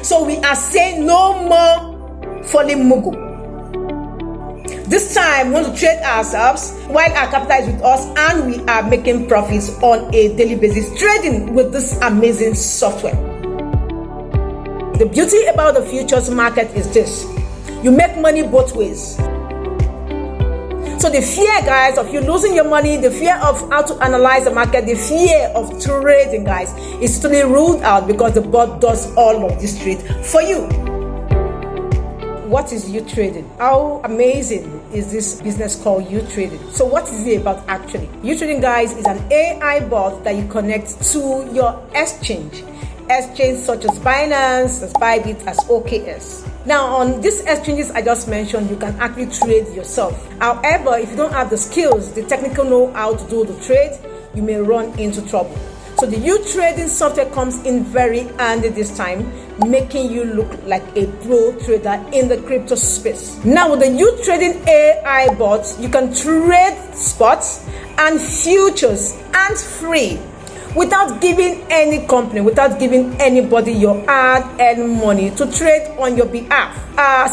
So we are saying no more falling mugu. This time we want to trade ourselves while our capital is with us and we are making profits on a daily basis trading with this amazing software. The beauty about the futures market is this: you make money both ways. So the fear, guys, of you losing your money, the fear of how to analyze the market, the fear of trading, guys, is totally ruled out because the bot does all of this trade for you. What is Utrading? How amazing is this business called Utrading? So what is it about actually? Utrading, guys, is an AI bot that you connect to your exchange such as Binance, as Bybit, as OKS. Now, on these exchanges I just mentioned, you can actually trade yourself. However, if you don't have the skills, the technical know-how to do the trade, you may run into trouble. So the Utrading software comes in very handy this time, making you look like a pro trader in the crypto space. Now, with the Utrading AI bot, you can trade spots and futures hands-free, without giving any company, without giving anybody your hard-earned money to trade on your behalf.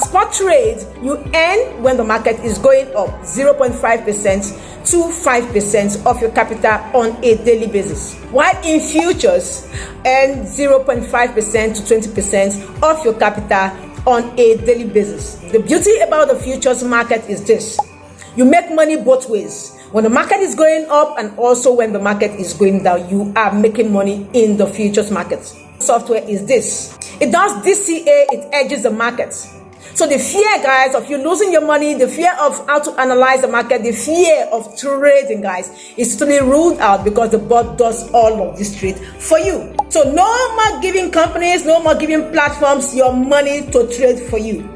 Spot trade, you earn when the market is going up 0.5% to 5% of your capital on a daily basis. While in futures, earn 0.5% to 20% of your capital on a daily basis. The beauty about the futures market is this: you make money both ways. When the market is going up and also when the market is going down, you are making money in the futures market. Software is this: it does DCA, it edges the market. So the fear, guys, of you losing your money, the fear of how to analyze the market, the fear of trading, guys, is totally ruled out because the bot does all of this trade for you. So no more giving companies, no more giving platforms your money to trade for you.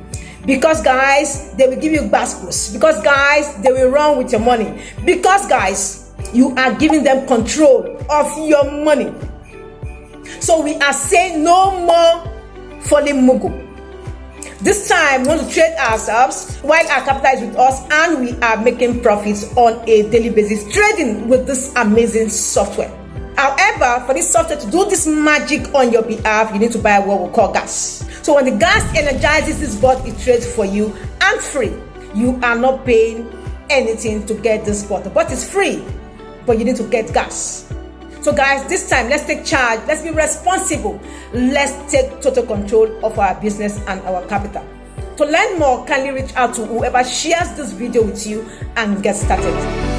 Because, guys, they will give you baskets. Because, guys, they will run with your money. Because, guys, you are giving them control of your money. So we are saying no more falling mugu. This time we want to trade ourselves while our capital is with us and we are making profits on a daily basis trading with this amazing software. However, for this software to do this magic on your behalf, you need to buy what we call gas. So when the gas energizes this bot, it trades for you and free. You are not paying anything to get this bot. The bot is free, but you need to get gas. So guys, this time let's take charge. Let's be responsible. Let's take total control of our business and our capital. To learn more, kindly reach out to whoever shares this video with you and get started.